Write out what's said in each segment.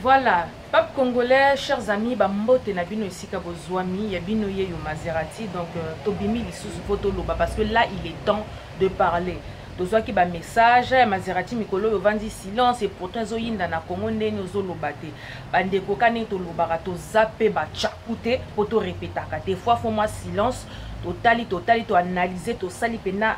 Voilà, peuple congolais, chers amis, bambote na bino esika bozwami, ya bino ye yo Maserati, donc tobimi lisusu photo loba parce que là il est temps de parler. Tozwa ki ba message, Maserati mikolo yo vandi silence et pourtant zo yinda na Congo ndeni ozo lobate. Bande ko kane to lobaka to zappe ba tchakute poto répétaka. Des fois faut moi silence, totali to analyser to sali pena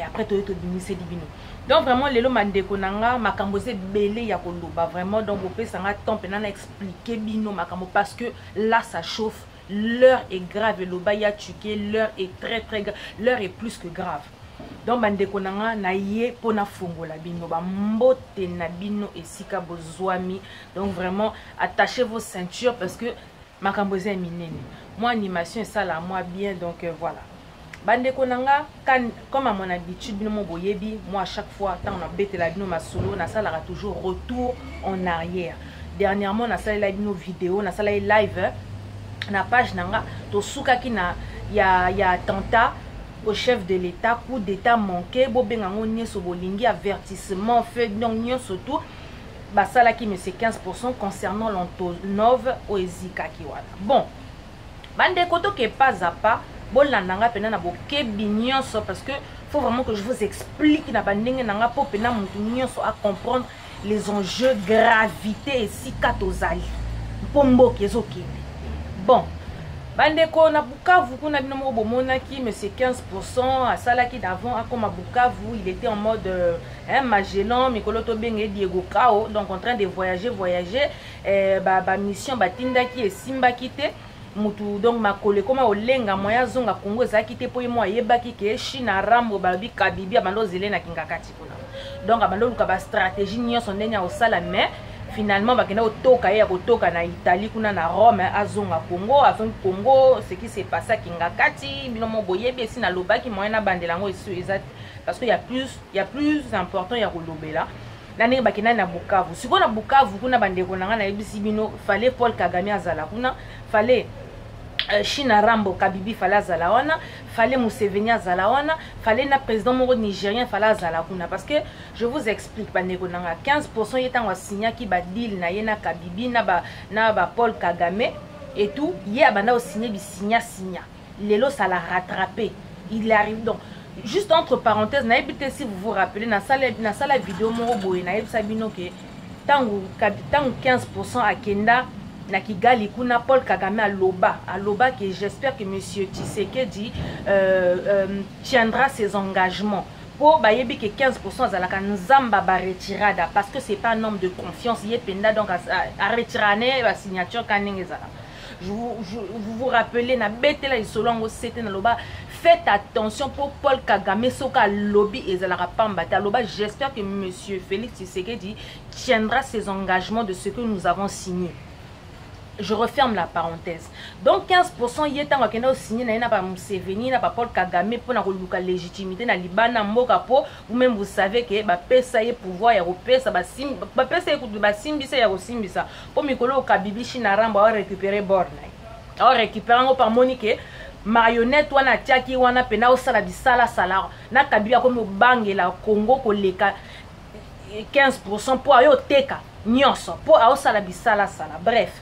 après to bimise di bino. Donc vraiment lelo mandeko nanga makambo ze belé ya koloba vraiment donc vous pouvez sanga temps pena na expliquer bino makambo parce que là ça chauffe, l'heure est grave, le baya tuké, l'heure est très grave, l'heure est plus que grave. Donc mandeko nanga na ye pona fongola bino ba mbote na bino esika bozwami. Donc vraiment attachez vos ceintures parce que makambo ze minene. Moi animation ça là moi bien donc voilà. Bande konanga comme à mon habitude bino mo boyebi moi à chaque fois tant on a bête la bino ma solo na ça là toujours retour en arrière. Dernièrement na ça la bino vidéo na ça la live na page nanga to suka ki na ya attentat au chef de l'état, coup d'état manqué bobenga ngoni so bolingi avertissement fait donc nyon surtout basala ki mais c'est 15% concernant l'Antonov au Ezika ki wala. Bon bande koto ke pas à pas bon nanga pena na boke binyonso parce que faut vraiment que je vous explique na bandenge nanga po pena mutu nyonso à comprendre les enjeux gravité et si katozali pombo kezoki. Bon bandeko na Bukavu kuna bino mo bomonaki mais c'est 15% à salaki d'avant comme à Bukavu il était en mode Magellan mikolo to benge Diego Kao donc en train de voyager ba mission batindaki et simba kité mutu donc makole koma olenga moya zonga Congo ezaki te po mo yebaki ke China rambo babi kabibi abando zele na kingakati kuna donc abando luka ba stratégie nyonso ndenya osala mais finalement bakena otoka ya kotoka na Italie kuna na Rome azonga Congo azonga Congo ce qui s'est passé à kingakati bino mo boyebi esi na lobaki moya na bandelango esu exact parce que il y a plus important ya kolobela nani bakena na Bukavu siko na Bukavu kuna bandeko nanga na yebisi bino fallait Paul Kagame azala kuna fallait China Rambo Kabibi fallait azala wana fallait Museveni azala wana fallait na président moko nigérien fallait azala kuna parce que je vous explique bandeko nanga 15% yetango signa ki ba deal na yena Kabibi na ba Paul Kagame et tout ye abanda o signer bi signa lelo ça l'a rattrapé il arrive donc juste entre parenthèses na ebité si vous vous rappelez na sala vidéo moko boye na ebisa bino ke tango 15% à Kenda na Kigali kuna Paul Kagame à loba que j'espère que monsieur Tshisekedi tiendra ses engagements pour bayebi que 15% azalaka nzamba ba retirada parce que c'est pas un homme de confiance yependa donc à retirer la signature kanenge zala. Vous vous rappelez na betela isolongo c'était na loba faites attention pour Paul Kagame soka lobby ezalaka pambata loba j'espère que monsieur Félix Tshisekedi tiendra ses engagements de ce que nous avons signé. Je referme la parenthèse. Donc 15% yetanga kena signé na ba Museveni na ba Paul Kagame pour na koluka légitimité na libana mboka po vous-même vous savez que ba pesa ye pouvoir ya kopesa ba pesa ye kutu ba simbisa ya kosimbisa po mikolo Kabibi China Rambo a récupérer borne. A récupérer ngo par Monique marionnette wana tiaki wana pena osala bisala sala na Kabibi akomi bangela Congo koleka 15% pour ayo teka nyonso pour osala bisala sala bref.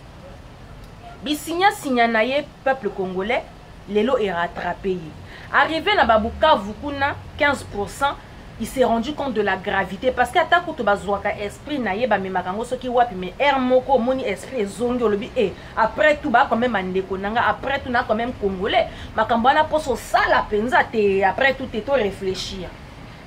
Signa na ye peuple congolais lelo est rattrapé. Arrivé na Bukavu kuna 15%, il s'est rendu compte de la gravité parce que ata kuto bazwaka esprit na ye ba memakango soki wapi mais air moko moni esprit zongi olobi après tout ba quand même andeko nanga après tout na quand même congolais makambo na poso sala penza te après tout to réfléchir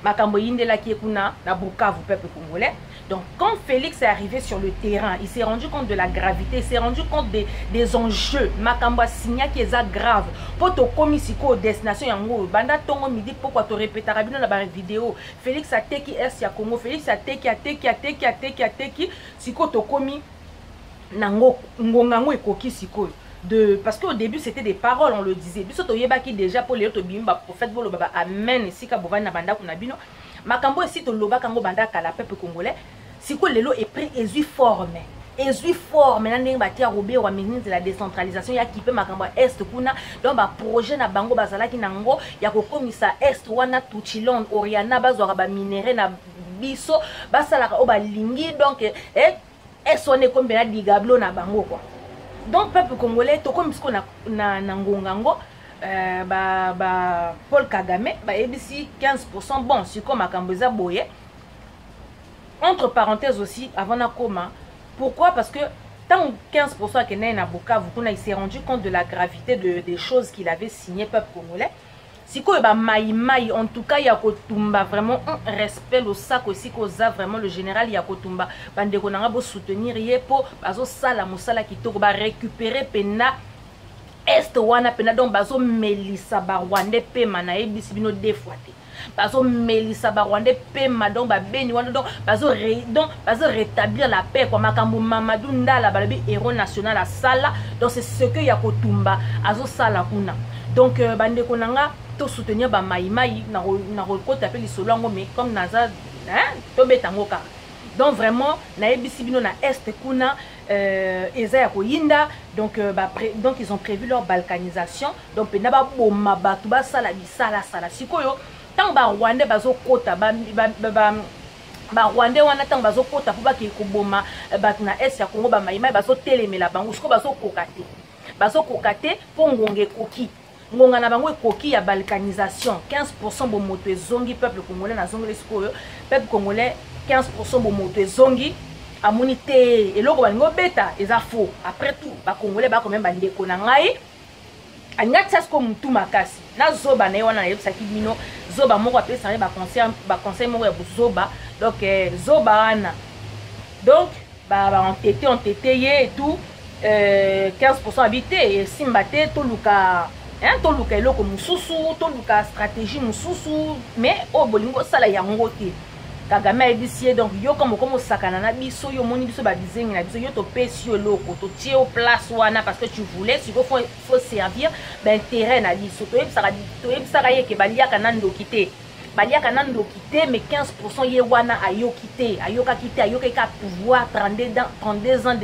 makambo yindela ki kuna na Bukavu peuple congolais. Donc quand Félix est arrivé sur le terrain, il s'est rendu compte de la gravité, il s'est rendu compte des enjeux. Makamba signa qui est grave. Pour te commisiko destination yango banda tongo midi pourquoi te répéter rabino na ba vidéo. Félix a teki est ya Congo, Félix a teki siko to komi nango ngongango ekoki siko. Parce qu'au début c'était des paroles, on le disait. Biso to yebaki déjà pour les to bimba prophète bolo baba amen sika bova na banda kuna bino. Makambo esi to loba kango banda kala peuple congolais. Siko lelo est pris ezui forme na ndenge batia robé wa ministre de la décentralisation ya kipe makambo est kuna donc ba projet na bango bazalaki nango ya kokomisa est wana Tuchilonde Oriana bazwa ba minéraux na biso basalaka o balingi donc est-ce comme bien digablo na bango quoi. Donc peuple congolais to comme ce na ngongango Paul Kagame ebisi 15% bon c'est comme akamboza boye. Entre parenthèses aussi avant na koma. Pourquoi? Parce que tant 15% que na Bukavu il s'est rendu compte de la gravité des choses qu'il avait signé peuple congolais. Si quoi maï en tout cas Yakotumba vraiment un respect le sac aussi qu'osa vraiment le général Yakotumba bande konanga bo soutenir yepo bazo sala musala kitoko ba récupérer pena est wana pena donc bazo melisa ba Rwandais pe mana ebisi bino deux fois te bazo melisa ba Rwandais pe ma donc ba beni wana donc bazo rétablir la paix comme makambo Mamadou Ndala balabi héros national à sala donc c'est ce que Yakotumba azo sala kuna donc bande konanga to soutenir ba maïmaï na rekota appelle solo ngo mais comme naza hein to betango ka donc vraiment na ebisi bino na est kuna eza ya koyinda donc donc ils ont prévu leur balkanisation donc pena ba bomba batu ba sala bisala sala sikoyo tant ba Rwandais bazo kota ba Rwandais wana tant bazo kota po ba ki ko boma batu na est ya Congo ba maïmaï bazo telemela bango siko bazo kokate po ngonge koki ngonga na bango ekoki ya balkanisation 15% bo moto ezongi peuple congolais na zongi lesikoyo peuple congolais 15% bo moto ezongi amoni te eloko balingo beta eza faux après tout ba congolais ba quand même bandeko na ngai angati sasko mutu makasi na zoba na wana na yebisaki bino zoba moko apesa ba conseil moko ya zoba donc zoba wana donc ba entêté ye et tout 15% habité simbate toluka hein toluka eloko mususu toluka stratégie mususu mais o bolingo sala yango te Kagame ebisi donc yo comme sakana na biso yo moni biso ba dizengi na biso yo to pesi eloko to tie au place wana parce que tu voulais si faut servir ben terrain na biso to ebisaka ye ke baliaka na ndokite baliaka na ndokite mais 15% ye wana ayokite ayoka pouvoir 32 ans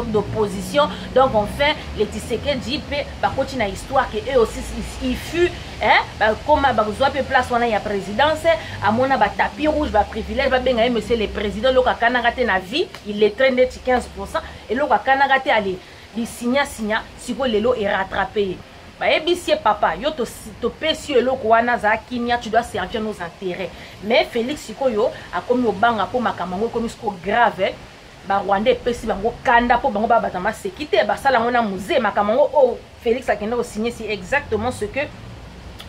d'opposition donc enfin les Tshisekedi pe ba continue histoire que eux aussi il fut hein comme ba zo pe place wana ya présidence amona ba tapis rouge ba privilège ba benga monsieur le président loka kananga te na vie il est train d'être 15% et loka kananga te aller li signa siko lelo est rattrapé. Ebisier papa, yo to pesi eloko wana za kinia tu dois servir nos intérêts. Mais Félix sikoyo a komi obanga po makamango komi siko grave. Ba Rwandais pesi bango kanda po bango ba batama sekite ba sala ngona musée makamango oh Félix a kende ko signer c'est exactement ce que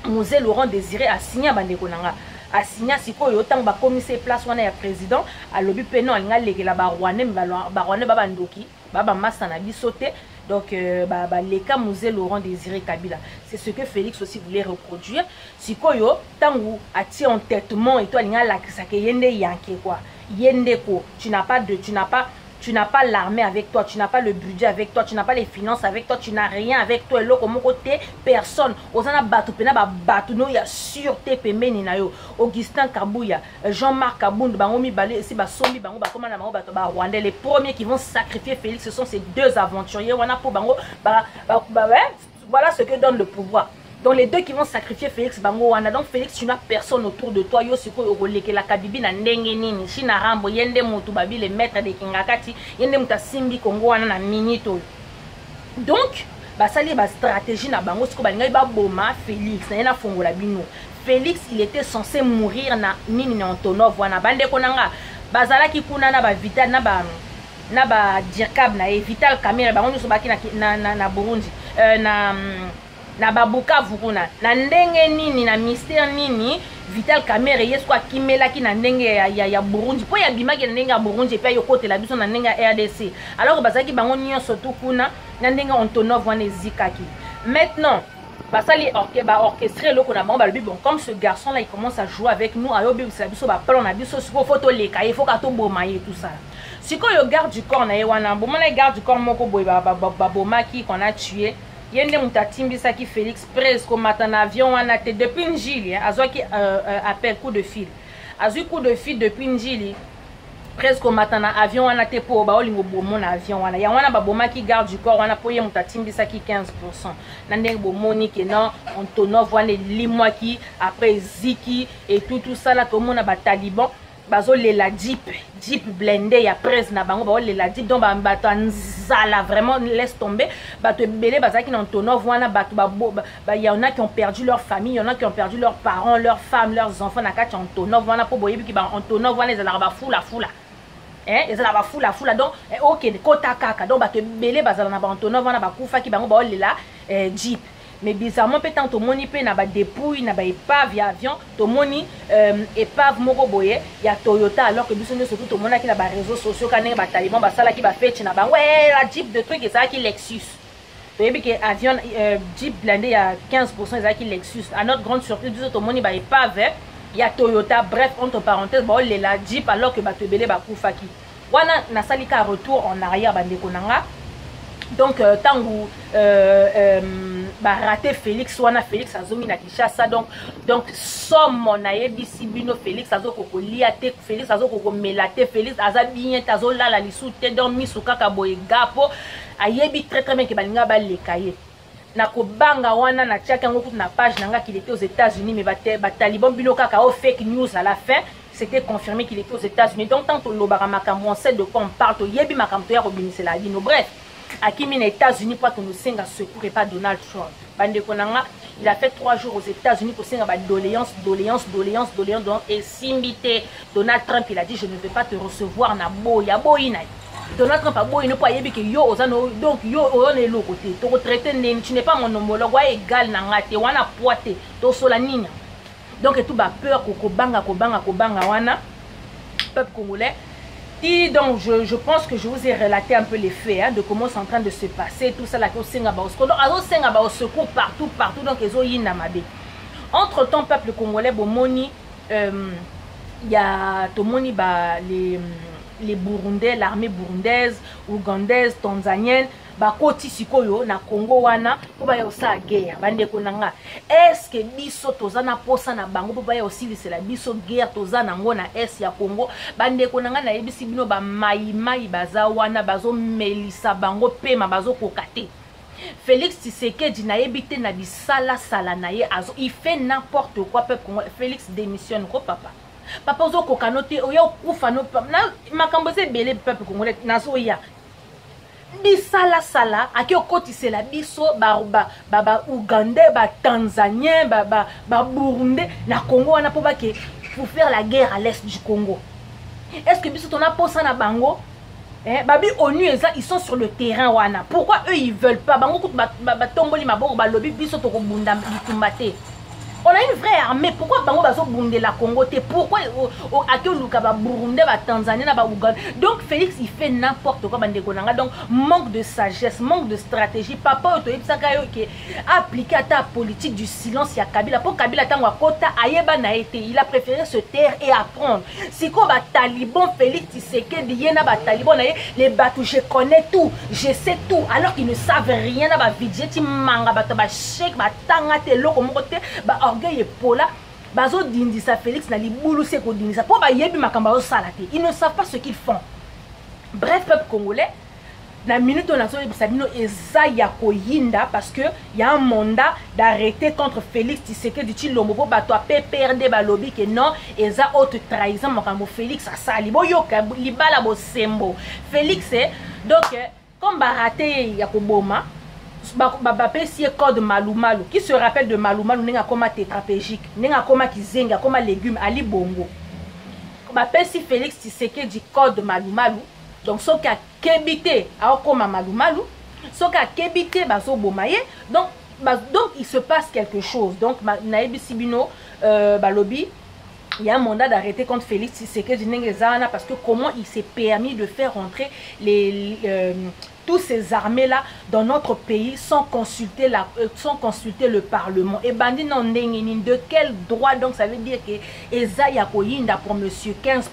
musée Laurent Désiré a signé bandeko nanga. A signé sikoyo tant ba commissaire place wana ya président a lobi peno alinga lekela ba Rwandais ba ndoki ba massa na bisote. Donc, les cas musée Laurent Désiré Kabila, c'est ce que Félix aussi voulait reproduire. Si koyo, tangu ati entêtement et toi, la yende yanke quoi, yende ko, tu n'as pas l'armée avec toi, tu n'as pas le budget avec toi, tu n'as pas les finances avec toi, tu n'as rien avec toi. Et là, comme côté personne, osana batu pena ba batu no ya sûreté pemeni na yo. Augustin Kabouya, Jean-Marc Kabound, bangomi balé si ba sombi bango ba comment na bango bato ba Rwandais. Les premiers qui vont sacrifier Félix, ce sont ces deux aventuriers. Wana po bango voilà ce que donne le pouvoir. Donc les deux qui vont sacrifier Félix bango wana. Donc Félix, tu n'as personne autour de toi. Yo siko oroleke la kabibi na ndenge nini. China rambo yende mutu babi les maîtres de Kingakati. Yende muta simbi Kongo wana na minito. Donc basali ba stratégie na bango siko balinga ba boma Félix na yena fongola bino. Félix il était censé mourir na nini na Antonov wana bande konanga bazala ki kuna na ba Vital na ba Dirkab na Vital Kamere bango nyuso baki na Burundi na Bukavu kuna na ndenge nini na mystère nini Vital Kamere yesko akimela ki na ndenge ya Burundi po ya bimaki na ndenge ya Burundi pe yokote la biso na ndenge ya RDC alors bazaki bango nyonso to kuna na ndenge Antonov wana ezikaki. Maintenant basali orchestré loko na bango balobi bon comme ce garçon là il commence à jouer avec nous ayobi biso ba plan na biso siko photo leka il faut ka to boma et tout ça siko yo garde du corps na yewana bon na garde du corps moko boy ba bomaki qu'on a tué yende mutatimbi qui Félix presque matin avion wana te depuis Njili azwaki appel coup de fil azui coup de fil depuis Njili presque matin avion wana te po ba olingo bomo na avion wana ya wana ba bomaki garde du corps wana po ye mutatimbi qui 15% na ndenge bomoni ke non Antonov wana limwaki après Ziki et tout ça là comme on a ba taliban bazo lela Jeep blindé ya presse na bango bazo lela Jeep donc bato nzala vraiment laisse tomber bato belé bazaki na Antonov wana bato y en a qui ont perdu leur famille, y en a qui ont perdu leurs parents, leurs femmes, leurs enfants na kati Antonov wana po boyebi ki ba Antonov wana ezala ba fula hein ezala ba fula donc OK kota kaka donc bato belé bazala na ba Antonov wana bakufa ki bango bazo lela Jeep. Mais bizarrement peut-être to moni pe na ba dépouille na ba épave ya avion to moni épave moko boye ya Toyota alors que biso surtout to mona ki na ba réseaux sociaux kané ba taliban ba sala ki ba fête na ba ouais la Jeep de truc et ça qui Lexus to yebi que avion Jeep blindé ya 15% ça qui Lexus à notre grande surprise biso to moni ba épave ya Toyota bref entre parenthèses ba la Jeep alors que ba to belé ba kufaki wana na salika retour en arrière bande konanga. Donc tangu raté Félix wana Félix azomi na Kinshasa donc somme na yebisi bino Félix azoko kolia te Félix azoko komelate Félix aza bien tazo la lisute donc misuka ka boye gapo ayebi très bien que balinga ba lekaye na kobanga wana na tiaka ngo na page nanga qu'il était aux États-Unis mais ba taliban bino kaka au fake news à la fin c'était confirmé qu'il était aux États-Unis donc tant que lobara makambo on sait de quoi on parle to yebi makambo ya robinise la bino bref Akimi aux États-Unis pour que nous senga secours et pas Donald Trump. Bande konanga, il a fait 3 jours aux États-Unis pour senga doléance donc et simbité Donald Trump il a dit je ne vais pas te recevoir na boya boyina. Donald Trump a boyina pour yebi que yo ozano donc yo on est l'autre côté. To retraité tu n'es pas mon homologue wa égal na ngate wana poité to sola nina. Donc et tout ba peur ko banga wana peuple congolais. Donc je pense que je vous ai relaté un peu les faits hein, de comment c'est en train de se passer tout ça là au secours partout donc les oyina mabe. Entre temps peuple congolais bomoni il y a tomoni ba les Burundais, l'armée burundaise, ougandaise, tanzanienne bakoti sikoyo na Congo wana po ba yosa guerre bande konanga est-ce que biso tozana posa na bango po ba yosi lisela biso guerre tozana ngo na est ya Congo bande konanga na yebisi bino ba mai baza wana bazo melisa bango pema bazo kokate Félix Tshisekedi na yebite na bisala sala na ye azo il fait n'importe quoi peuple Congo Félix démissionne ko papa ozo kokanote oyo kufa no na makambo se belé peuple congolais nazo ya bisala sala aki okotisela biso ba Ougandais ba Tanzanien ba Burundais na Congo wana po ba ke pour faire la guerre à l'est du Congo. Est-ce que biso tona posa na bango babi ONU ils sont sur le terrain wana pourquoi eux ils veulent pas bango ba tomboli maboko ba lobi biso to ko bunda bitumbate. On a une vraie armée. Pourquoi Bango Bazo Bundé la Congo? Pourquoi Akio Luka ba Burundi, ba Tanzanie, ba Ouganda? Donc Félix il fait n'importe quoi bande konanga. Donc manque de sagesse, manque de stratégie. Papa Oto Ipsakayo qui a appliqué à ta politique du silence ya Kabila. Pour Kabila tangwa kota ayeba na été. Il a préféré se taire et apprendre. Si quoi ba Taliban Félix Tshisekedi yena ba Taliban les bateaux je connais tout, je sais tout. Alors qu'ils ne savent rien na ba vidjeti manga ba chèque ba tangate loko mokote ba orgueil pola bazo dindisa Félix na libulu se ko dindisa po ba yebi makamba o salate ils ne savent pas ce qu'ils font. Bref peuple congolais na minute on a so Sabino eza ya koyinda parce que il y a un mandat d'arrêter contre Félix Tshisekedi Tshilombo po bato a PPRD ba lobby que non eza haute trahison makambo Félix asali bo yoka libala bo sembo Félix donc comme baraté ya koboma si code malumalu qui se rappelle de malumalu nenga koma tétraplégique nenga koma kizenga koma légumes ali bongo si Félix Tshisekedi code malumalu donc so ka kebité a koma malumalu so ka kebité bazo bomaye donc il se passe quelque chose donc naebi sibino balobi il y a un mandat d'arrêter contre Félix Tshisekedi Nengezana parce que comment il s'est permis de faire rentrer tous ces armées-là dans notre pays sans consulter le Parlement. Et bandi non de quel droit donc ça veut dire que Eza Yakoyinda pour monsieur 15%.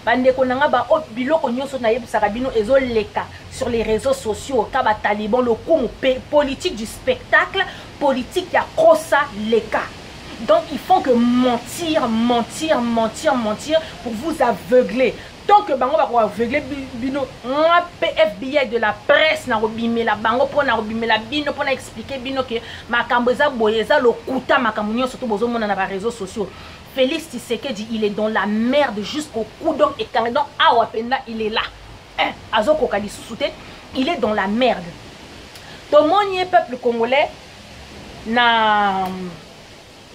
Bandi konanga ba biloko nyonso na yebi sarabino ezo leka sur les réseaux sociaux kaba taliban le coup politique du spectacle, politique ya kosa leka. Donc ils font que mentir pour vous aveugler. Tant que bango va aveugler bino FBI de la presse na robimé la bango pour na robimé la bino pour na expliquer bino que makambo eza boyeza lokuta makambo nyonso to bozo mona na ba réseaux sociaux. Félix Tshisekedi, il est dans la merde jusqu'au cou. Donc, et quand donc, Awapenda, il est là. Azo Kokali Sousouté, il est dans la merde. Tout le monde, peuple congolais,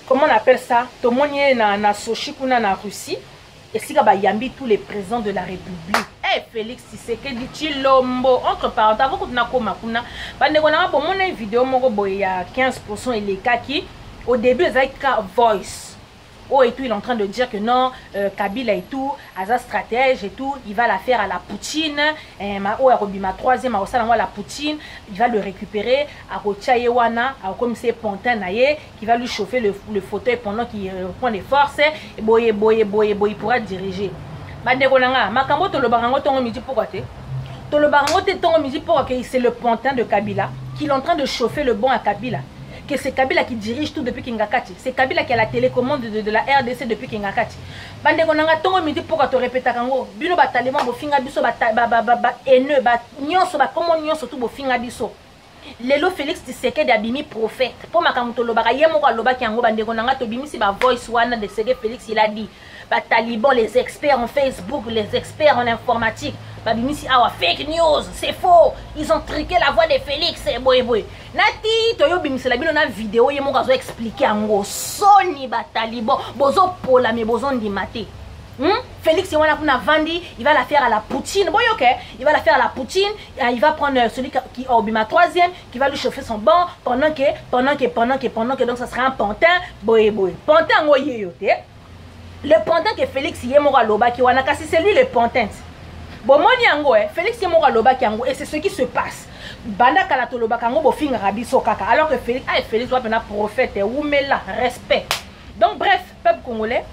comment on appelle ça? Tout le monde, na Sochi, na Russie. Et si y yambi tous les présidents de la République. Félix Tshisekedi, Chilombo, entre parenthèses, avant qu'on a comme kuna, on a une vidéo, il y a 15% et les cas qui, au début, ils avaient voice. Oh, et tout, il est en train de dire que non, Kabila et tout, Aza stratège et tout, il va la faire à la Poutine. Ma troisième, à la Poutine, il va le récupérer à Rochayewana, comme c'est Pontin Naye, qui va lui chauffer le fauteuil pendant qu'il prend des forces. Et boye, il pourra diriger. Makambo Tolobarango Tongo Midi pourquoi te Tolobarango Tongo Midi pourquoi c'est le Pontin de Kabila qui est en train de chauffer le bon à Kabila. Que c'est Kabila qui dirige tout depuis Kingakati. C'est Kabila qui a la télécommande de la RDC depuis Kingakati. Bande konanga tongo midi pourquoi te répéter kango. Bino ba taliban bo finga biso ba haineux ba nyonso ba comment nyonso tout bo finga biso. Lelo Félix Tshisekedi abimi prophète. Pour makamuto lobaka yemo ka lobaki yango bande konanga to bimisi ba voice wana de Sege Félix il a dit. Ba taliban les experts en Facebook, les experts en informatique. Babimisi awa fake news, c'est faux. Ils ont truqué la voix de Félix et boy. Nati toyo bimisi la bino na vidéo yemo ka zo expliquer ango soni ba taliban bozo pola me bozo ndimate. Félix Vandi, il va la faire à la Poutine. Bon, ok, il va la faire à la Poutine. Il va prendre celui qui a Obima troisième, qui va lui chauffer son banc pendant que donc ça sera un pantin. Boy. Pantin, le pantin que Félix Yemora Loba qui wana kasi c'est lui le pantin. Bon moni yango Félix Yemora Loba qui yango et c'est ce qui se passe. Banda kalato loba kango bo finga rabiso kaka alors que Félix doit être prophète ou là respect. Donc bref, peuple congolais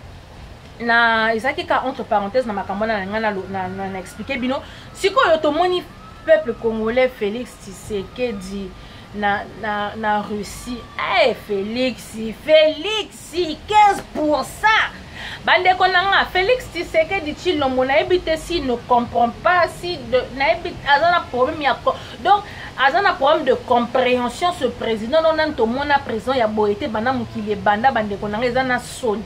na ezaki ka entre parenthèses na makambo na na expliquer bino siko yo to moni peuple congolais Félix Tshisekedi na Russie Félix 15%. Bande konanga Félix Tshisekedi Tshilombo na ebité si ne comprend pas si de na ebité azana problème ya donc azana problème de compréhension ce président non nan to mona président ya boité bana mukile banda bande konanga ezana son.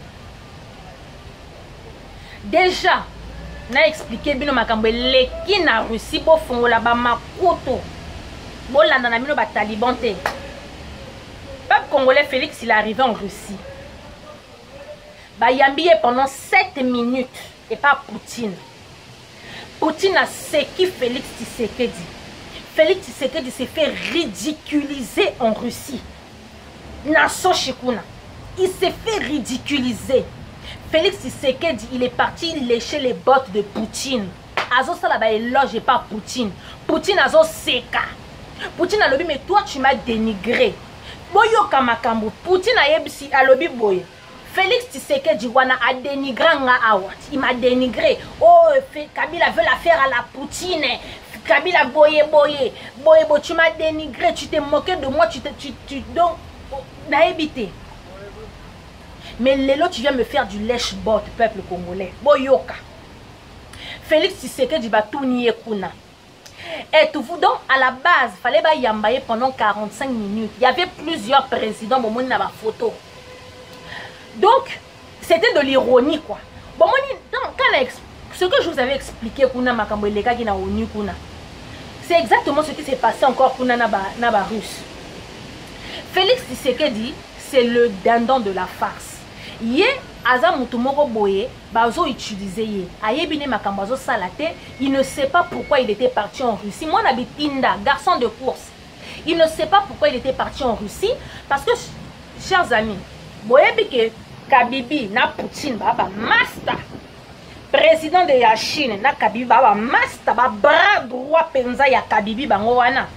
Déjà, na expliqué bino makambo leki na Russie bo fongola ba makuto. Bo landa na bino ba taliban te. Peuple congolais Félix il est arrivé en Russie. Ba yambié pendant 7 minutes et pas Poutine. Poutine a séqué Félix Tshisekedi. Félix Tshisekedi s'est fait ridiculiser en Russie. Naso Shikuna. Il s'est fait ridiculiser. Félix Tshisekedi, il est parti lécher les bottes de Poutine. Azo Salaba éloge et pas Poutine. Poutine Azo Seka. Poutine a lobby, mais toi tu m'as dénigré. Boyo Kamakambo. Poutine a yebisi a lobby boy. Félix Tshisekedi wana a dénigré nga awat. Il m'a dénigré. Oh, Kabila veut la faire à la Poutine. Kabila boye, tu m'as dénigré. Tu t'es moqué de moi. Donc, naïbité. Mais Lélo, tu viens me faire du lèche-bot, peuple congolais. Boyoka. Félix Tshisekedi va tout nier kuna. Et tout vous donc, à la base, il fallait yambaye pendant 45 minutes. Il y avait plusieurs présidents, bon, na ba photo. Donc, c'était de l'ironie, quoi. Bon, ce que je vous avais expliqué, kuna makambo lega qui na onu kuna. C'est exactement ce qui s'est passé encore kuna na ba russe. Félix Tshisekedi, c'est le dindon de la farce. Ye aza mutumoko boye bazo utiliser ye ayebine makambo bazo salate il ne sait pas pourquoi il était parti en Russie. Moi nabitinda garçon de course il ne sait pas pourquoi il était parti en Russie parce que chers amis boyebi ke Kabibi na Poutine baba master président de la Chine na Kabibi baba master ba bras droit penza ya Kabibi bango wana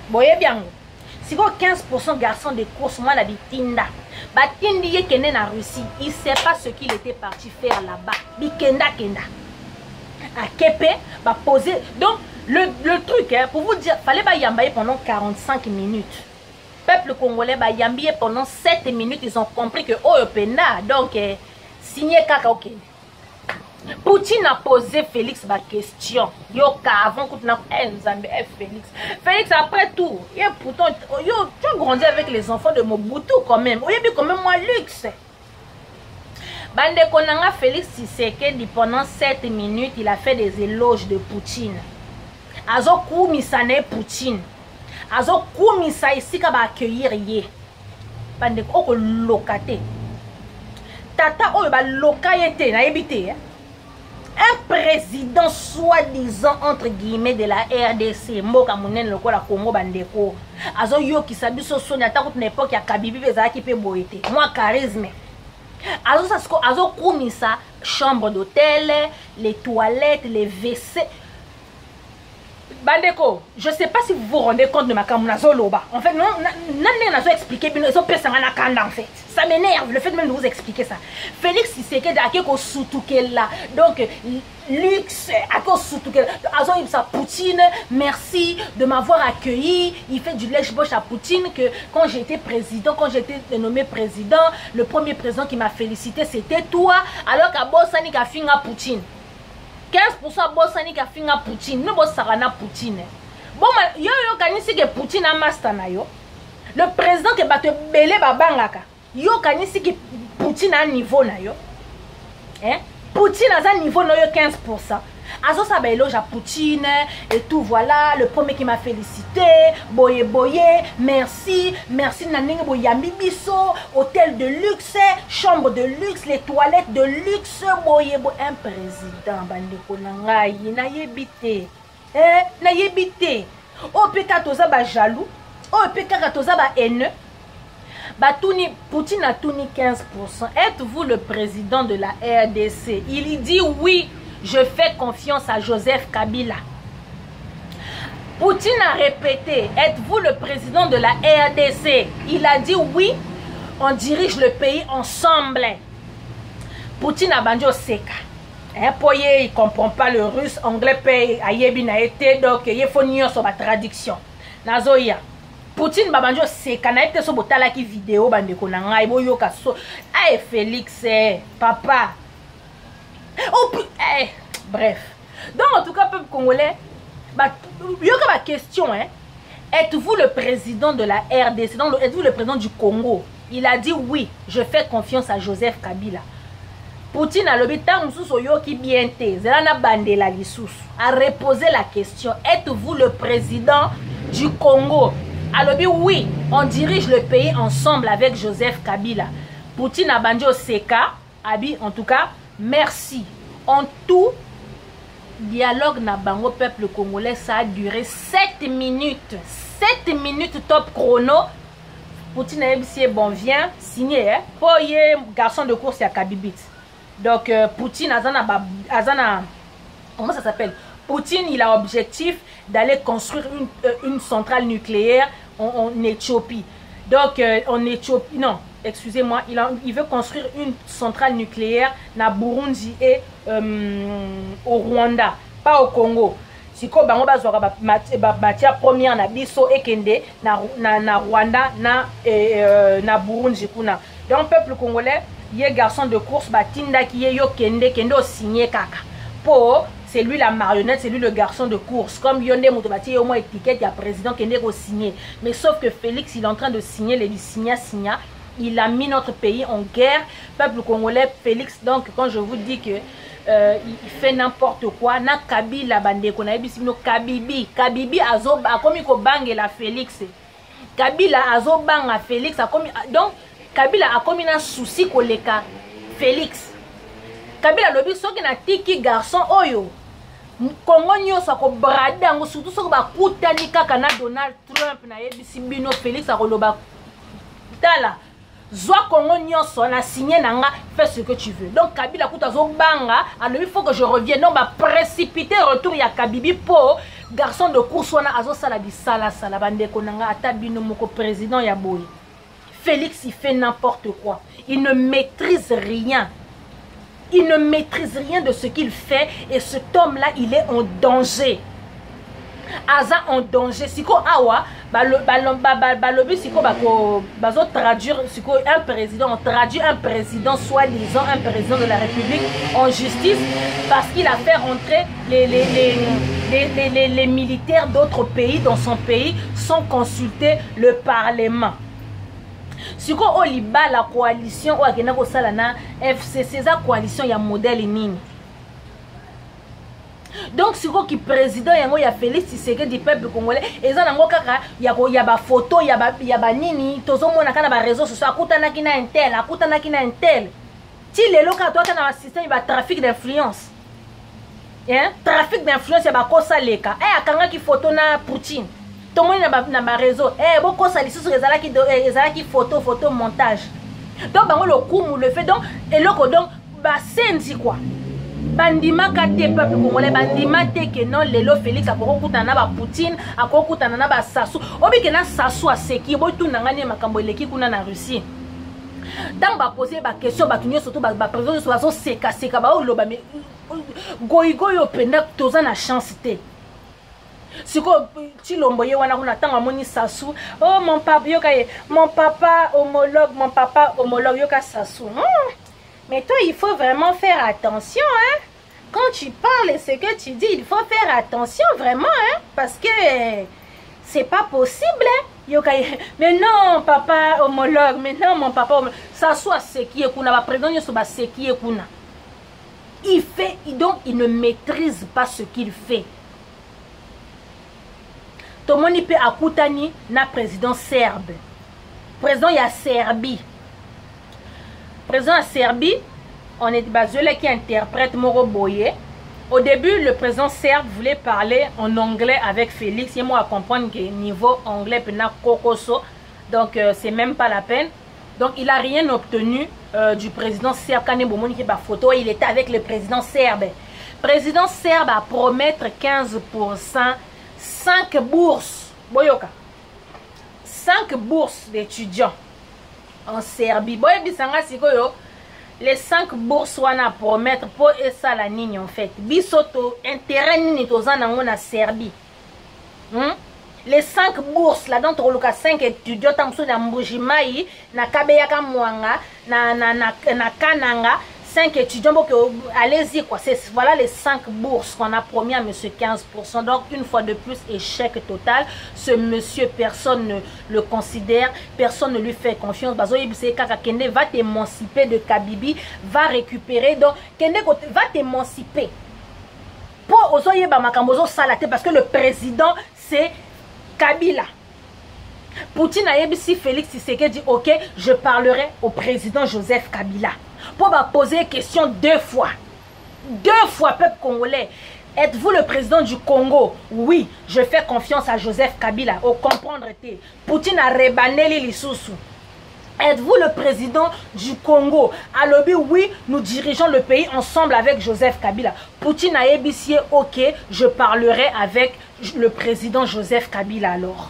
boyebi yango siko 15% garçon de course moi nabitinda Batindi ye kende na Russie, il ne sait pas ce qu'il était parti faire là-bas. Bikenda kenda. À Kepe, va poser. Donc, le truc, hein, pour vous dire, fallait pas yambaye pendant 45 minutes. Peuple congolais, bah yambaye pendant 7 minutes, ils ont compris que oh pena, donc signé kaka ok. Poutine a posé Félix ma question. Yoka avant que tu Félix. Félix après tout, et pourtant tu as grandi avec les enfants de Mobutu quand même. Oui, mais quand même moi luxe. Bande Konanga Félix Tshisekedi, pendant 7 minutes, il a fait des éloges de Poutine. Azo Koumisane Poutine. Azo Koumisa ici ka ba accueillir ye. Bande Oko lokate. Tata Oyo ba lokayete na ebite. Un président soi-disant entre guillemets de la RDC, Mboka Munene lokola Congo bandeko. Azo yo ki sabiso soni ata kuti na époque ya Kabibi bezaki pe boyete. Moi charisme. Azo Koumisa chambre d'hôtel, les toilettes, les WC. Bandeko, je sais pas si vous vous rendez compte de ma Kamunazoloba. En fait, non, n'a expliqué, mais ils ont personne en fait. Ça m'énerve le fait même de vous expliquer ça. Félix Tshisekedi a quelque chose là. Donc, luxe, à cause Soutoukel. Azo Ibsa Poutine, merci de m'avoir accueilli. Il fait du lèche-boche à Poutine que quand j'étais président, quand j'étais nommé président, le premier président qui m'a félicité, c'était toi. Alors qu'à Bossani a fini à Poutine. 15% Bossani qui a fini à Poutine. Nous Bossarana Poutine. Bon, yo kanisi que Poutine a mastana yo. Le président qui va te belé babangaka. Yo kanisi que Poutine a un niveau na yo. Hein? Poutine a un niveau na yo 15%. Azo sa ba éloge à Poutine et tout voilà, le premier qui m'a félicité, boye boye, merci, merci naninga boyambi biso, hôtel de luxe, chambre de luxe, les toilettes de luxe, boye boye, un président bandeko nangai na yebite. Na yebite. O peka toza ba jaloux, o peka toza ba haineux. Batuni Poutine a tuni 15%. Êtes-vous le président de la RDC? Il dit oui. Je fais confiance à Joseph Kabila. Poutine a répété, êtes-vous le président de la RDC? Il a dit oui, on dirige le pays ensemble. Poutine a banjo seka. Poye, il ne comprend pas le russe, anglais, paye, ayebi na été, donc il faut nier sur la traduction. Nazoya. Poutine babanjo seka na été sur botala ki vidéo bandeko na ngai boyo kaso. Ay Félix, papa. Oh, bref. Donc, en tout cas, peuple congolais, il y a ma question, hein. Êtes-vous le président de la RDC? Êtes-vous le président du Congo? Il a dit oui, je fais confiance à Joseph Kabila. Poutine a reposé la question. Êtes-vous le président du Congo? Alobi oui, on dirige le pays ensemble avec Joseph Kabila. Poutine a banjo seka, abi en tout cas. Merci. En tout, dialogue na bango peuple congolais, ça a duré 7 minutes. 7 minutes top chrono. Poutine a dit bon, viens signer. Hein? Pour garçon de course, il y a Kabibit. Donc, Poutine, Azana, comment ça s'appelle? Poutine, il a objectif d'aller construire une centrale nucléaire en Éthiopie. Donc, en Éthiopie, non. Excusez-moi, il veut construire une centrale nucléaire na Burundi et au Rwanda, pas au Congo. Si ko bango bazwaka matière première na biso ekende na Rwanda na Burundi kuna. Donc peuple congolais, yé garçon de course batinda qui yo kende au signé kaka. Po c'est lui la marionnette, c'est lui le garçon de course. Comme Yonde Moutobati, au moins étiquette, il y a président qui est signé. Mais sauf que Félix, il est en train de signer les signa. Il a mis notre pays en guerre. Peuple congolais, Félix, donc quand je vous dis que il fait n'importe quoi, na Kabila bande qu'on a bisino Kabibi azoba comme ko bange la Félix. Kabila azobanga Félix a comme donc Kabila a comme un souci koleka Félix. Kabila lobi soki na tiki garçon oyo. Congo nyoso ko brada ngo surtout soki ba kutani kaka na Donald Trump na yebisi bino Félix a koloba tala. Zwa Congo nyoso na signé nanga, fais ce que tu veux. Donc Kabila kuta zo banga, alors il faut que je revienne. Non, bah précipiter retour ya Kabibi pour garçon de course wana azo sala bi sala bande konanga atabino moko président ya boy. Félix il fait n'importe quoi. Il ne maîtrise rien. Il ne maîtrise rien de ce qu'il fait et cet homme-là, il est en danger. Aza en danger. Siko awa, balobi siko bazo traduire siko un président, on traduit un président soi-disant un président de la République en justice parce qu'il a fait rentrer les militaires d'autres pays dans son pays sans consulter le Parlement. siko o liba la coalition o akena ko sala na FCC za coalition ya modèle nini. Donc siko ki président yango ya Félix Tshisekedi du peuple congolais eza nango kaka ya ba photo ya ba nini tozo mona kana ba réseaux sociaux akutana kina intel ti lelo ka to kana système ba trafic d'influence. Hein? Trafic d'influence ya ba kosa leka akanga ki photo na Poutine. Tout le monde na ba réseau boko ça lisusu ezalaki photo montage. Donc bango le coup le fait donc eloko donc ba senzi quoi. Bandima kate peuple congolais bandima te que non lelo Félix akokutana na ba Poutine akokutana na ba Sassou obi ke na Sassou aseki boy tunanga ne makambo eleki kuna na Russie. Dans ba poser ba question ba tunyo surtout ba président so seka ba o loba me goigo yo penda toza na chance te. Siko Chilomboye wana kuna tanga moni Sassou oh mon papa homologue yoka Sassou. Mais toi il faut vraiment faire attention hein. Quand tu parles ce que tu dis il faut faire attention vraiment hein parce que c'est pas possible hein. Yoka mais non papa homologue mais non mon papa Sassou a ce qui est kuna ba président yo so ba ce qui est kuna. Il fait donc il ne maîtrise pas ce qu'il fait. Tout le monde peut akutani na président serbe. Président ya Serbie. Président ya Serbie, on est basé qui interprète Moro Boye. Au début, le président serbe voulait parler en anglais avec Félix. Et moi à comprendre que niveau anglais pena kokoso. Donc c'est même pas la peine. Donc il a rien obtenu du président serbe. Quand il ba photo, il était avec le président serbe. Président serbe a promettre 15%. 5 bourses, boyoka. 5 bourses d'étudiants en Serbie. Boye bisanga sikoyo, les 5 bourses wana promettre pour esa la ligne en fait. Bisoto intérêt nini tozana na Serbie. Les 5 bourses là dont on a 5 étudiants tamso na Mbujimai, na Kabeyaka Mwanga, na Kananga. 5 étudiants, allez-y quoi, voilà les 5 bourses qu'on a promis à monsieur 15%. Donc une fois de plus, échec total. Ce monsieur, personne ne le considère, personne ne lui fait confiance. Kende va t'émanciper de Kabibi, va récupérer, donc Kende va t'émanciper. Pour Ozoye Bamakambozo Salate, parce que le président c'est Kabila. Poutine a dit Félix Tshisekedi dit ok, je parlerai au président Joseph Kabila. Pour me poser question 2 fois. 2 fois, peuple congolais. Êtes-vous le président du Congo? Oui, je fais confiance à Joseph Kabila. Au comprendre, Poutine a rebané les sous. Êtes-vous le président du Congo? Alors oui, nous dirigeons le pays ensemble avec Joseph Kabila. Poutine a ébissé, ok, je parlerai avec le président Joseph Kabila alors.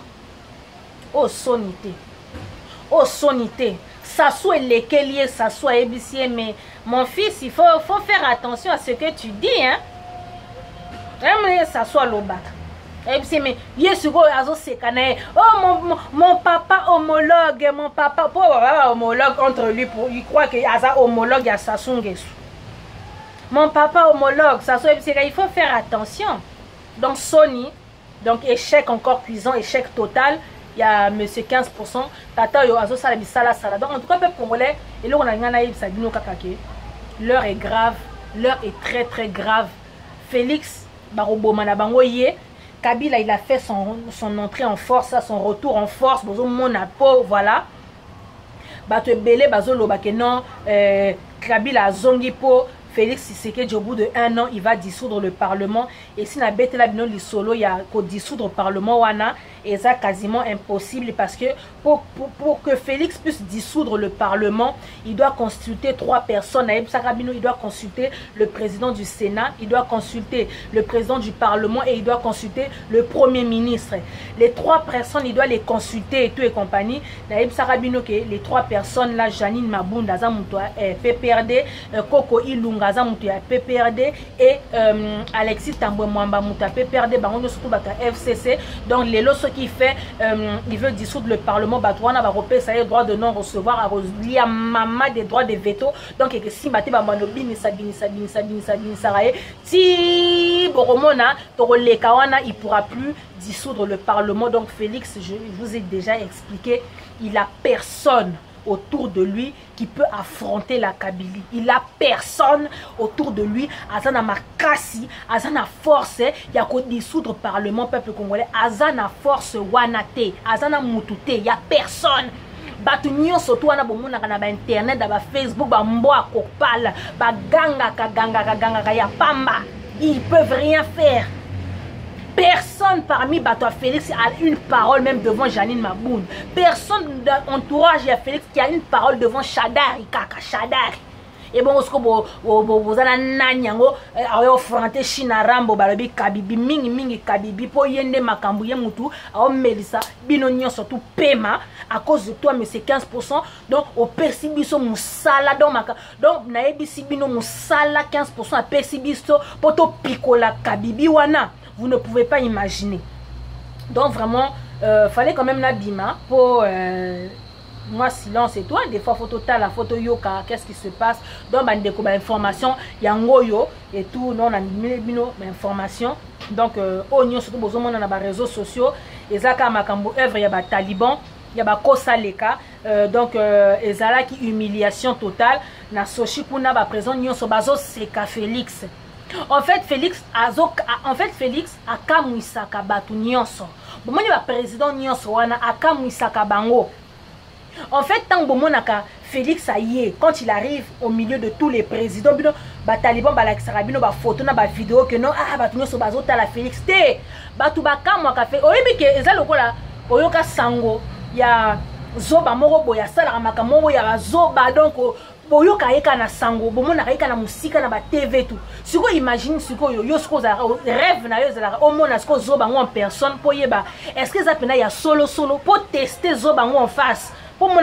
Oh, sonité. Oh, sonité. Sassou et lesquels Sassou et ébissé, mais mon fils, il faut faire attention à ce que tu dis, hein. Sassou à l'obac. Mais oh mon papa homologue, mon papa homologue entre lui pour il croit que Aza homologue à Sassou Nguesso. Mon papa homologue, Sassou il faut faire attention. Donc Sony, donc échec encore cuisant, échec total. Il y a monsieur 15%. Tata yo azo sala bisala sala. Donc en tout cas peuple congolais et là on a ngana yib sabino kakake. L'heure est grave, l'heure est très très grave. Félix Baroboma na bango yé. Kabila il a fait son entrée en force, son retour en force, bozo monapo, voilà. Bato belé bazo loba ke non Kabila zongi po Félix Tshisekedi au bout de 1 an il va dissoudre le parlement et si na bête la bino li solo il y a ko dissoudre le parlement wana et ça quasiment impossible parce que pour que Félix puisse dissoudre le parlement il doit consulter 3 personnes. Il doit consulter le président du Sénat, il doit consulter le président du parlement et il doit consulter le premier ministre. Les 3 personnes il doit les consulter et tout et compagnie. Les 3 personnes là, Janine Mabunda PPRD, Koko Ilunga PPRD et Alexis Tambwe Mwamba Muta PPRD surtout FCC. Donc les lots qui fait il veut dissoudre le parlement batouana va repérer ça y est droit de non recevoir à il y a maman des droits de veto donc que si baté ba manobi ni sabini saraye si boromona to le kawana il pourra plus dissoudre le parlement. Donc Félix je vous ai déjà expliqué il a personne autour de lui qui peut affronter la Kabylie. Il a personne autour de lui. Azana Makasi, Azana force, il y a qu'au dissoudre parlement peuple congolais. Azana force Wanate, Azana Mutute, il n'y a personne. Batu nyonso to wana bomona kana ba internet ba Facebook ba mboa kokpala ba ganga ka ya pamba, ils peuvent rien faire. Personne parmi Batoa Félix a une parole même devant Janine Maboun. Personne dans l'entourage de Félix qui a une parole devant Shadari Kaka Shadari. Et bon, vous avez nanyango ayo frante China Rambo balobi Kabibi mingi Kabibi po yende makambouye mutu ayo melisa bino nyonso tout paiement à cause de toi mais c'est 15%. Donc au persibiso musala donc na ebisi bino musala 15% à persibiso poto pikola Kabibi wana. Vous ne pouvez pas imaginer. Donc vraiment fallait quand même nabima pour moi silence et toi des fois photo ta la photo yoka qu'est-ce qui se passe donc bandeko ba information yangoyo et tout non na bino information donc onyo surtout bozomona na ba réseaux sociaux ezaka makambo œuvre ya ba taliban ya ba kosaleka donc ezala ki humiliation totale na soshi kuna ba présent nyonso bazo seka Félix. En fait Félix akamwisaka batu nyonso bomoni ba président nyonso wana akamwisaka bango. En fait, tant que Félix Aye, quand il arrive au milieu de tous les présidents, bah Taliban, bah la Sarabino, bah photo, bah vidéo que non, ah bah tout le monde se la Félix T, bah tout bah quand moi café, oh mais que ça le quoi oyoka sango, ya zoba moro boya sala makamoro ya zoba donc boyoka eka na sango, bomona eka na musika na ba TV tout. Siko imagine siko yo siko za rêve na yo za au mona siko zoba en personne pour yeba. Est-ce que ça pena ya solo pour tester zoba en face? Pour mon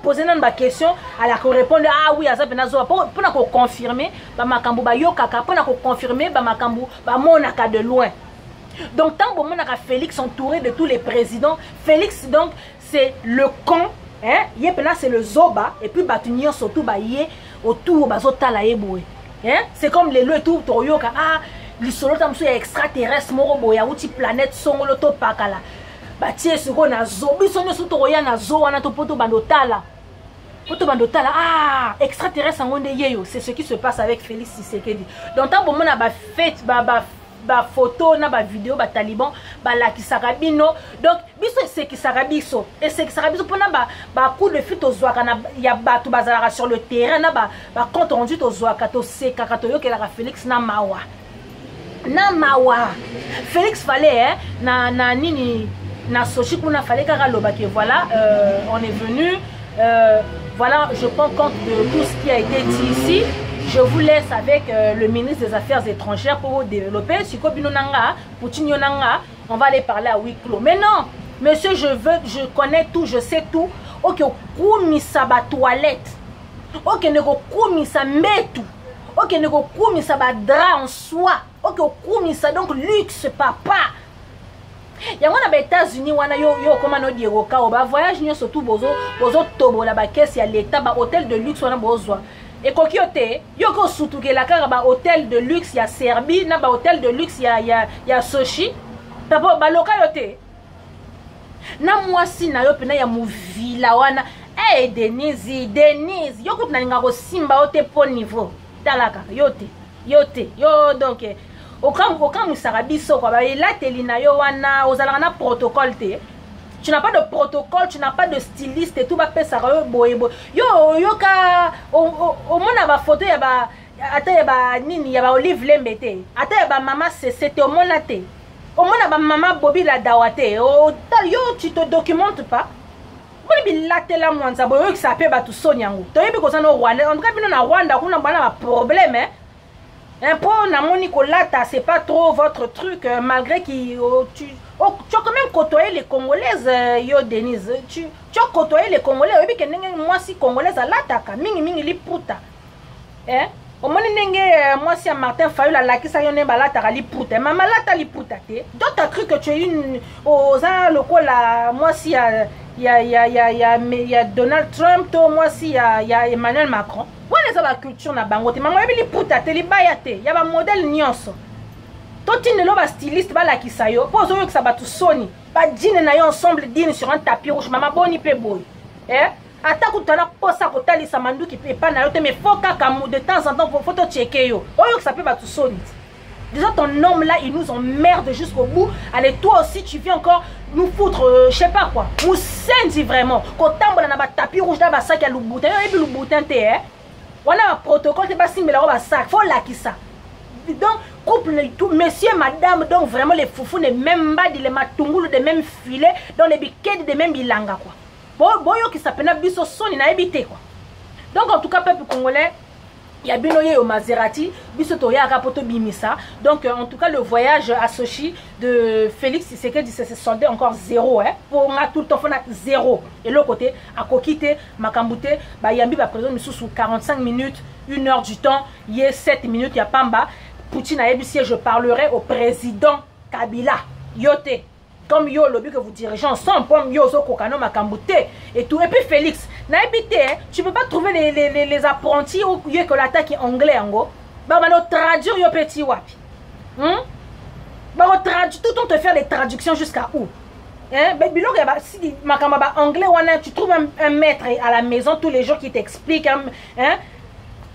poser une question à la répondre ah oui à ça pour confirmer ba makambo ba yokaka pour confirmer ba makambo ba monaka de loin. Donc tant que monaka Félix entouré de tous les présidents, Félix donc c'est le con hein, yepena c'est le zoba et puis batunyo surtout ba yé autour bazotala yeboé. Hein, c'est comme les le tout toyoka ah lisolo tamso ya extraterrestre moro boya outi planète songolo to pakala. Batie siko na zo biso nyoso to ya na zo wana to poto bandotala ah extraterrestre ngonde yeyo. C'est ce qui se passe avec Félix Tshisekedi. Donc tant bon na ba fête ba photo na ba vidéo ba taliban ba la kisaka bino donc biso c'est qui saka biso et c'est qui saka biso pona ba coup de fuite aux zoaka na ya batu bazala sur le terrain na ba compte rendu to zoaka to seka ka to yokela Félix na mawa Félix fallait hein na nini na sochi kuna fallait kaka loba que voilà on est venu voilà je prends compte de tout ce qui a été dit ici. Je vous laisse avec le ministre des Affaires étrangères pour vous développer. Si on va aller parler à huis clos. Mais non, monsieur, je connais tout, je sais tout. Ok, kumisa ba toilette. Ok, nego kumisa metu. Ok, nego kumisa ba drap en soie. Ok, kumisa donc luxe papa. Yango na ba États-Unis wana yo comment no diego ka ba voyage nyo surtout bozo tobo la ba caisse ya l'état ba hôtel de luxe wana bozo. Et kokiote yoko sutuke la kara ba hôtel de luxe ya Serbie na ba hôtel de luxe ya Sochi papa ba loka yote na mwasi na yo pena ya muvila wana Denise yoko na linga ko simba yote po niveau talaka yote yo donc okam musarabiso kwa ba elateli na yo wana ozalaka na protocole te. Tu n'as pas de protocole, tu n'as pas de styliste et tout va faire ça boyebo. Yo ka au mona ba photo ya ba ata ya ba nini ya ba Olive Lembete. Ata ya ba mama c'était au mona te. Au mona ba mama Bobby la dawate. Yo tu te documentes pas. Boni bi latela mwanza boyo ki ça peut ba tout sonyango. To yebi ko ça no Rwanda. En tout cas bino na Rwanda kuna bana ba problème hein. Un peu na moni ko lata c'est pas trop votre truc malgré que tu as quand même côtoyé les Congolaises, yo Denise. Tu as côtoyé les Congolais. Oui, que moi si Congolaise à l'attaque, mingi li puta. Hein? Au moins moi si Martin Fayulu la qui ça yone balata li puta. Maman lata li puta te. Donc t'as cru que tu es une aux locaux là. Moi si y a Donald Trump, moi si y a Emmanuel Macron. Voilà la culture na bangote. Maman li puta te li bayate. Y a ba modèle nyonso. Toti ne ba styliste ba la kisayo pozo yo que ça ba tout soni ba dîner na yo ensemble dîner sur un tapis rouge maman boni pe boy Ata kutala posa kotali sa manduki pepa na yote mais faut kaka de temps en temps faut te checker yo. Oyo que ça peut pas tout sonner. Déjà ton homme là il nous emmerde jusqu'au bout. Allez toi aussi tu viens encore nous foutre je sais pas quoi. Nous sentis vraiment. Kotambola na ba tapis rouge na ba sac ya Louboutin. Et puis Louboutin te hein. On a un protocole te pas simba la ba sac. Faut la qui ça. Donc couple tout monsieur madame donc vraiment les foufous ne même pas les matungulu de même filet dans les biquets de même bilanga quoi. Boyo qui s'appelle biso soni na ebité quoi. Donc en tout cas peuple congolais il y a binoye au Maserati biso to ya rapoto bimisa. Donc en tout cas le voyage à Sochi de Félix Tshisekedi c'est soldé encore zéro hein. Pour on a tout le temps on a zéro et l'autre côté à kokite makambute ba yambi ba présent sous 45 minutes 1 heure du temps il y a 7 minutes il y a pamba Poutine a dit je parlerai au président Kabila yote comme yo lobby que vous dirigez ensemble comme yo zo kokano makambute et tout et puis Félix na habité tu peux pas trouver les apprentis ou yo que l'attaque anglais ango ba no traduire yo petit wapi ba traduire tout on te faire des traductions jusqu'à où hein bilo si makamba anglais wana tu trouves un maître à la maison tous les jours qui t'explique hein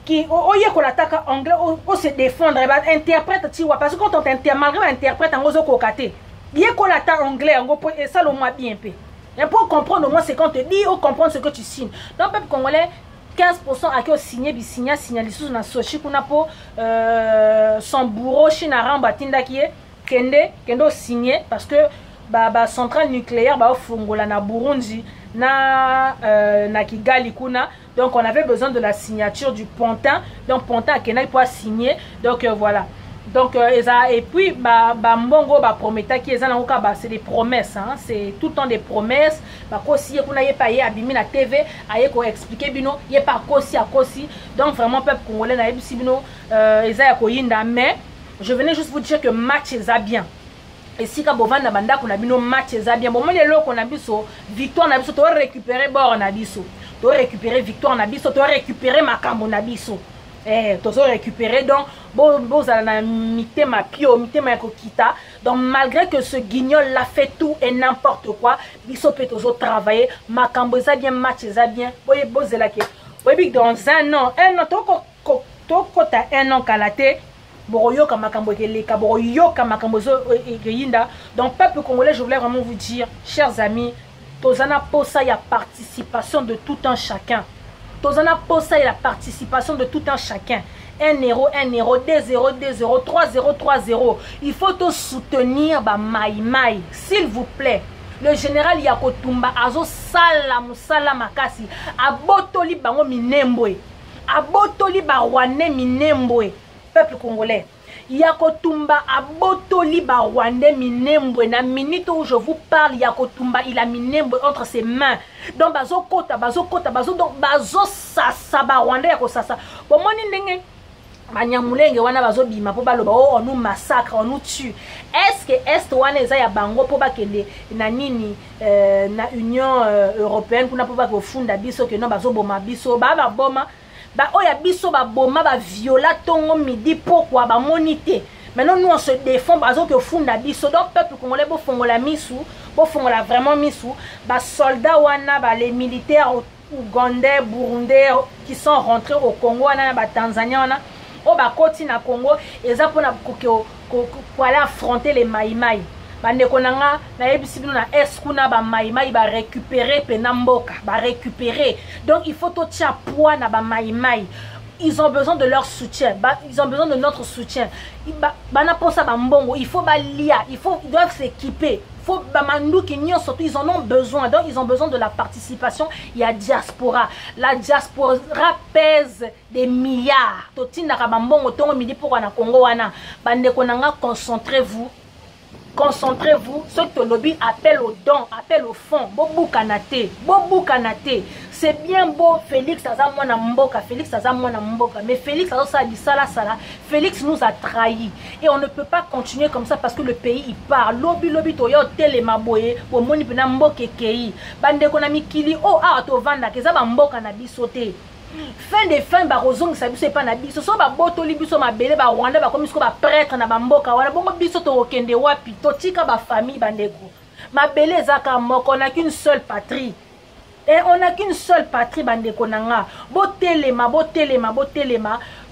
qui oye ko l'attaque anglais o se défendre interprète tu vois parce que quand on t'interprète malgré interprète en ozo kokate bien qu'on l'attaque anglais et ça le moins bien peu et pour comprendre au moins ce qu'on te dit ou comprendre ce que tu signes donc peuple congolais 15% à qui au signé bi signal sous na Sochi kuna po son bureau china ramba tinda qui est kendo signé parce que ba centrale nucléaire ba fungola na Burundi na Kigali kuna. Donc on avait besoin de la signature du Pontin. Donc Pontin a Kenai pour signer. Donc voilà. Donc et puis mbongo prometa qui c'est des promesses hein. C'est tout le temps des promesses. Kosi kuna ye pa ye abimi na TV aye ko expliquer bino ye pa kosi a kosi. Donc vraiment peuple congolais na yebisi bino eza ya koyinda mais je venais juste vous dire que match eza bien. Et si Kabova na banda qu'on a bino match eza bien bon les lots qu'on a biso victoire na biso to récupérer bord na biso to récupérer victoire na biso to récupérer makambo na biso to récupérer donc bon ça na mitema pio mitema kokita donc malgré que ce guignol l'a fait tout et n'importe quoi biso peut toujours travailler makambo eza bien match eza bien boye bozela ke boye dans un an to kota un an kalaté Boroyoka makambo keleka boroyoka makambo zo yinda. Donc peuple congolais, je voulais vraiment vous dire chers amis, tozana posa ya participation de tout un chacun. Tozana posa ya la participation de tout un chacun. 1 euro, 1 euro, 2 euros, 2 euros, 3 euros, 3 euros. Il faut te soutenir ba maïmaï, s'il vous plaît. Le général Yakotumba azo sala musala makasi abotoli bango minembwe. Abotoli ba rwandais minembwe. Peuple congolais, Yakotumba abotoli ba rwandais minembwe na minute où je vous parle Yakotumba il a minembwe entre ses mains donc bazo kota donc bazo sasa ba rwandais yako sasa bon moni ndenge banyamulenge wana bazo bima po baloba on nous massacre on nous tue est-ce que est wana eza ya bango po bakende na nini na Union européenne kuna po bakofunda biso que non bazo boma biso ba boma ba oya biso ba boma ba viola tongo midi pourquoi ba monité maintenant nous on se défend bazo que funda biso donc peuple congolais bo fongola misu bo fongola vraiment misu ba soldats wana ba les militaires ougandais burundais qui sont rentrés au Congo wana ba Tanzania wana o ba koti na Congo eza pona pour aller affronter les maïmaï bande konanga na yebisi bino na eskuna ba maïmaï ba récupérer penamboka ba récupérer donc il faut to tia poids na ba maïmaï ils ont besoin de leur soutien ils ont besoin de notre soutien bana posa ba mbongo il faut ba lia ils doivent s'équiper faut ba manduki nyo surtout ils en ont besoin donc ils ont besoin de la participation il y a diaspora la diaspora pèse des milliards totinda ka ba mbongo tongo midi pour na Congo wana bande konanga concentrez-vous. Concentrez-vous, ce que le lobby appelle au don, appelle au fond. Bobu kanate. C'est bien beau, Félix Azamwana Mboka, mais Félix Azamwana Félix nous a trahis. Et on ne peut pas continuer comme ça parce que le pays il part. Lobby toyo telemaboye, au moni pena mboke kei. Bande konami kili, oh ah to vanda, kezaba mboka na bisote. Fin de fin barozong ça biso pas na biso so ba botoli biso mabele ba Rwanda ba komisko ba prêtre na ba mboka wala bongo biso to okende wapi to tika ba famille bandeko mabele zaka moko na qu'une seule patrie Et on n'a qu'une seule patrie, bande konanga. Botelema.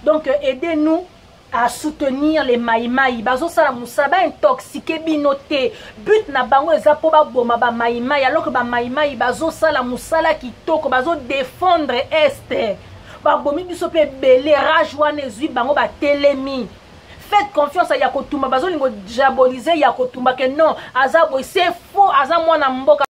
Donc, aidez-nous à soutenir les maïmaï. Bazo sala musaba intoxiqué binoté. But na bango ezapo ba boma ba maïmaï. Alors que ba maïmaï bazo sala musala kitoko. Bazo défendre est. Ba bomi biso pe belé rage wane zui bango ba telemi. Faites confiance à Yakotumba. Bazo lingo diaboliser Yakotumba que non. Azabo c'est faux. Azamo na mboka.